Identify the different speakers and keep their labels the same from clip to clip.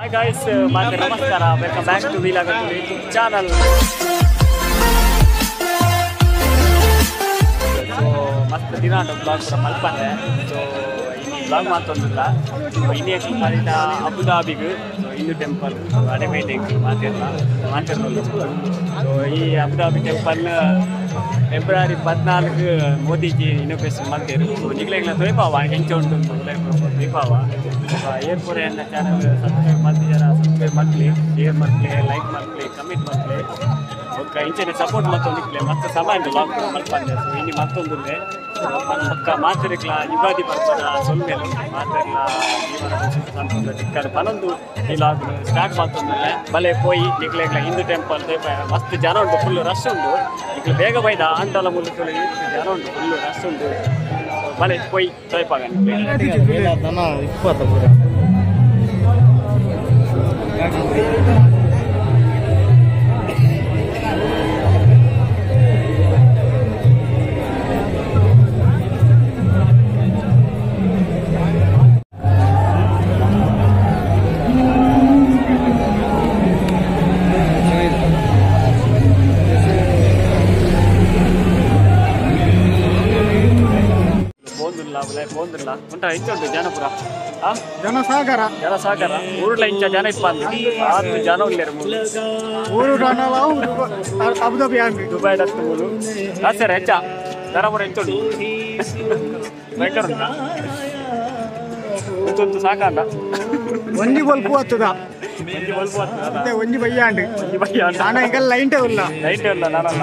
Speaker 1: Hi guys, namaskara. Welcome back to Veelagattu YouTube channel. So, mast dinadu vlog pura malpande. So, ini vlog maatondilla. So, ini ekku marina Abu Dhabi gu so Hindu temple ade meeting maatirna. So, ee Abu Dhabi temple February 14 Modi ji inauguration ಮಾಡ್ತಿರು. So, ಈಗಲೇ ತೋರಿಪಾವ ಹೆಂಚ ಉಂಟು ತೋರಿಪಾವ. ಏರ್ಪೋರೆ ನನ್ನ channel subscribe ಮಾಡ್ತಿದ್ದಾರೆ, subscribe ಮಾಡಲಿ, share ಮಾಡಲಿ, like ಮಾಡಲಿ, comment ಮಾಡಲಿ. ఒక ఇంచని సపోర్ట్ మొత్తం నిక్లే మొత్తం సమాంటి లాక్ మల్పండి. సో ఇన్ని మొత్తం ఉండే పక్క మాత్రికల యుగాది పర్వద సొల్మెలు మాత్రికల జీవన సంతోష ఇక్కడ పనందు ఈ లాక్ స్టార్ట్ ಮಾಡ್ತಂದ್ರೆ ಬಲೆ పోయి ನಿಕ್ಲೆಗ್ಲ ಹಿಂದೂ ಟೆಂಪಲ್ ಮಸ್ತ್ ಜನ ಉಂಟು, ಫುಲ್ ರಶ್ ಉಂಟು. ಈಗ ಬೇಗ ಬೈದ ಆಂಟಲ ಮೂಲಕ ಜನ ಉಂಟು, ಫುಲ್ ರಶ್ ಉಂಟು. ಬಲೆ పోయి ತೋಯ್ಪಾಗ ದನ 20 ಪೂರ ఉంటా ఇంచ ఉంటుంది జనపుర జనసాగర ఊర్లో ఇంచ జన ఇబ్బంది ఆరు జనం ఉండలేరు ఊరు అబుదాబి దుబాయ్ దత్తములు సరే హెచ్చ జనపుర ఎంచుడు భయంకర ఉందా కొంచెం సాకండ ಒಂಜಿ ಬಲ್ಪು ಹತ್ತದ ಒಂಜಿ ಬಯ್ಯಾಂಡು ನಾನು ಈಗ ಲೈಟೇ ಇಲ್ಲ ನಾನಲ್ಲ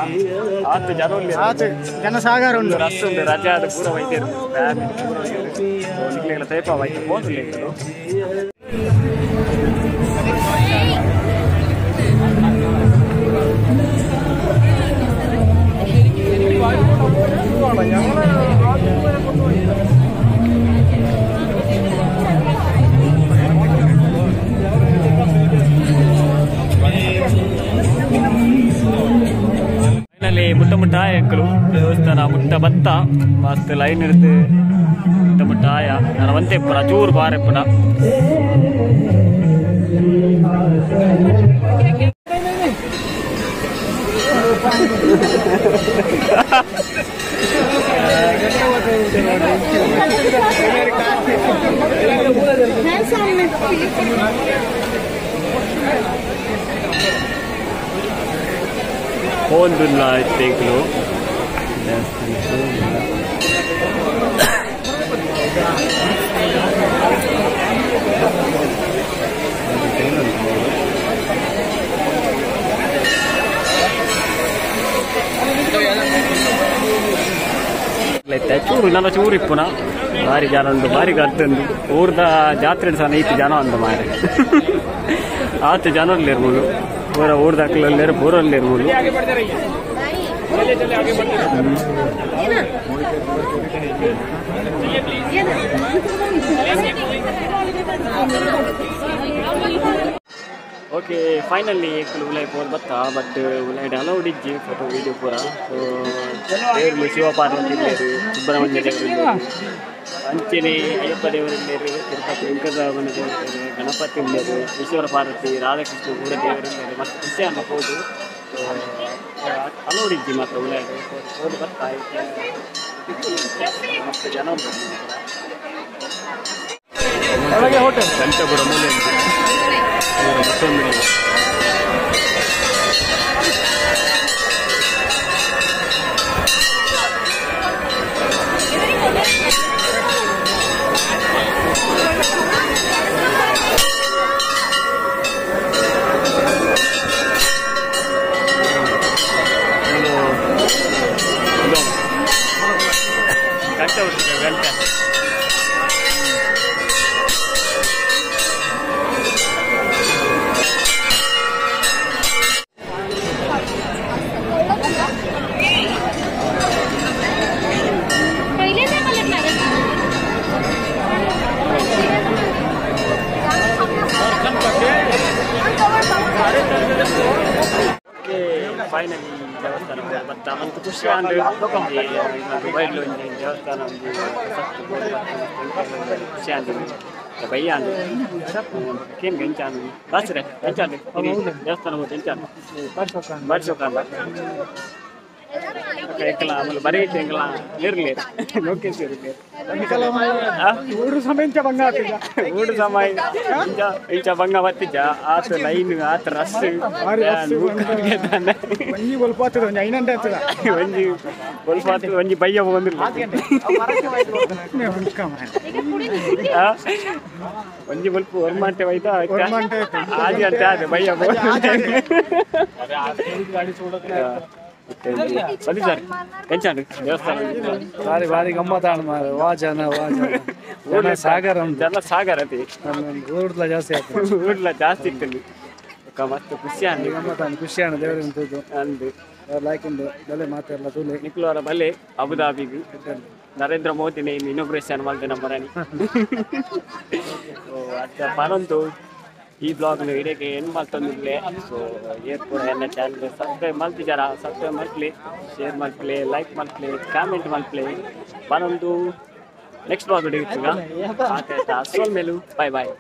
Speaker 1: ಆತು ಜನ ಆತು ಜನಸಾಗರ ಉಂಟು ರಸ್ ಉಂಟು ರಜೆ ಆದ ಪೂರ ವೈದ್ಯರು ನಿಕ್ಲೆಲ್ಲ ತೈಪ ವೈದ್ಯ ಹೋದ್ರೆ ಮುಟ್ಟ ಎಂಕಲು ದೇವಸ್ಥಾನ ಮುಟ್ಟ ಬತ್ತ ಮಸ್ತ್ ಲೈನ್ ಹಿಡಿದು ಮುಟ್ಟ ಆಯ ನಾನು ಒಂತೆಪ್ಪನ ಚೂರು ಬಾರೆಪ್ಪನ ಹೋಂದುಲ್ಲ ಇತ್ತೇಕಲು ಚೂರು ನನ್ನ ಚೂರು ಇಪ್ಪುನ ಭಾರಿ ಜನ ಉಂಟು, ಭಾರಿ ಗರ್ತುಂಡು. ಊರ್ದ ಜಾತ್ರೆ ಸಹ ಐತಿ ಜನ ಅಂದ ಮಾರೆ ಆತು ಜನ ಇರ್ಬೋದು ಪೂರ ಊರ್ದಾಕ್ಲಲ್ಲೇರು ಪೂರಲ್ಲಿರ್ಬೋದು. ಓಕೆ ಫೈನಲಿ ಉಲಾಯ್ ಪೋರ್ ಬತ್ತ ಬಟ್ ಉಲಾಯ್ಡ್ ಅಲೌಡ್ ಇಜ್ಜಿ ಫೋಟೋ ವೀಡಿಯೋ ಪೂರ. ಸೊ ದೇವರು ಶಿವಪಾರ್ವತಿ ಇಲ್ಲೇರು, ಸುಬ್ರಹ್ಮಣ್ಯ ದೇವರು ಇಲ್ಲೇರು, ಅಂಚನೆ ಅಯ್ಯಪ್ಪ ದೇವರು ಇಲ್ಲೇರು, ತಿರುಪತಿ ವೆಂಕಟರಮಣ ದೇವರು ಇಲ್ಲೇರು, ಗಣಪತಿ ಇಲ್ಲೇರು, ಈಶ್ವರ ಪಾರ್ವತಿ, ರಾಧಾಕೃಷ್ಣ ಪೂರ ದೇವರು ಇಲ್ಲೇರು, ಮತ್ತು ಖುಷಿ ಅನ್ನಬಹುದು. ಅಲೌಡ್ ಇಜ್ಜಿ ಮಾತ್ರ ಉಲಾಯ್ಡ್ ಹೋಗಿ ಬರ್ತಾ ಮತ್ತು ಜನ ಒಳಗೆ ಹೋಟೆಲ್ ಕಂಠಪುರ ಮೂಲೆ ಮತ್ತೊಂದು ಗಂಟೆ ಹುಟ್ಟಿದೆ ಗಂಟೆ ಫೈನಲಿ ದೇವಸ್ಥಾನ ಬತ್ತ ಮಂತ್ ಖುಷಿ ಅಂದ್ರೆ ದುಬೈలో ದೇವಸ್ಥಾನ ಖುಷಿ ಅಂದ್ರೆ ಬೈಯಾನು ಕೇನ್ ಗಂಚಾನು ಬಾಸ್ರೆ ಗಂಚಾನು ದೇವಸ್ಥಾನ ಹೋಗಿ ಗಂಚಾನು ಬರ್ಸೋಕಲ್ಲ ekla amal bari ekla irle location irle ఊరు సమయంచ బంగా అతిజా ఊరు సమయ ఇంచ బంగా వత్తిజా ఆత లైన్ ఆత రస్ వంజి బొల్పాతరు అయినంటే అతదా వంజి బొల్పాతరు వంజి బయ్య ಬಂದಿಲ್ಲ వంజి ಬೊಲ್ಪು ವರ್ಮಾಂಟೆ ವೈತಾ ಆದಿ ಅಂತ ಆದೆ ಬಯ್ಯ ಗಾಡಿ చూడಕ್ಕೆ ಸರಿ ಸರ್ ಎಂಚಾನು ದೇವಸ್ಥಾನ
Speaker 2: ಭಾರಿ ಭಾರಿ ಗಮ್ಮತ್ತಾಣ ಮಾರ ವಾಜನ ಜನ ಸಾಗರ
Speaker 1: ಜನ ಸಾಗರ ಅತಿ
Speaker 2: ಊರ್ಲ ಜಾಸ್ತಿ ಆಗ್ತದೆ
Speaker 1: ಊರ್ಲ ಜಾಸ್ತಿ ಇರ್ತದೆ ಮಸ್ತ್ ಖುಷಿ ಆಗಿ
Speaker 2: ಗಮ್ಮತ್ತಾಣ ಖುಷಿ ಆಣ ದೇವರಿನ ತೂದು
Speaker 1: ಅಂದು
Speaker 2: ಲಾಯ್ಕೊಂಡು ಬಲೆ ಮಾತೆಲ್ಲ ತೂಲೆ
Speaker 1: ನಿಕ್ಲೋರ ಬಲೆ ಅಬುದಾಬಿಗೆ ನರೇಂದ್ರ ಮೋದಿನೇ ಇನಾಗ್ರೇಷನ್ ಮಾಡಿದೆ ನಮ್ಮ ಮರಣಿ ಅತ್ತ ಪರಂತು ಈ ಬ್ಲಾಗ್ನ ಹಿಡಿಯೋಕ್ಕೆ ಏನು ಮಾಡ್ತಂದಿರಲಿ ಸೊ ಏರ್ ಕೂಡ ಎಲ್ಲ ಚಾನಲ್ ಸಬ್ಸ್ಕ್ರೈಬ್ ಮಾಡ್ತಿದ್ದಾರ ಸಬ್ಸ್ಕ್ರೈಬ್ ಮಾಡ್ಲಿ ಶೇರ್ ಮಾಡ್ಲಿ ಲೈಕ್ ಮಾಡ್ಲಿ ಕಾಮೆಂಟ್ ಮಾಡ್ಲಿ ಬನ್ನೊಂದು ನೆಕ್ಸ್ಟ್ ಬ್ಲಾಗ್ ಹಿಡಿಯುತ್ತೀಗ ಆಯ್ತಾ ಅಷ್ಟೊಂದು ಮೇಲೂ ಬಾಯ್ ಬಾಯ್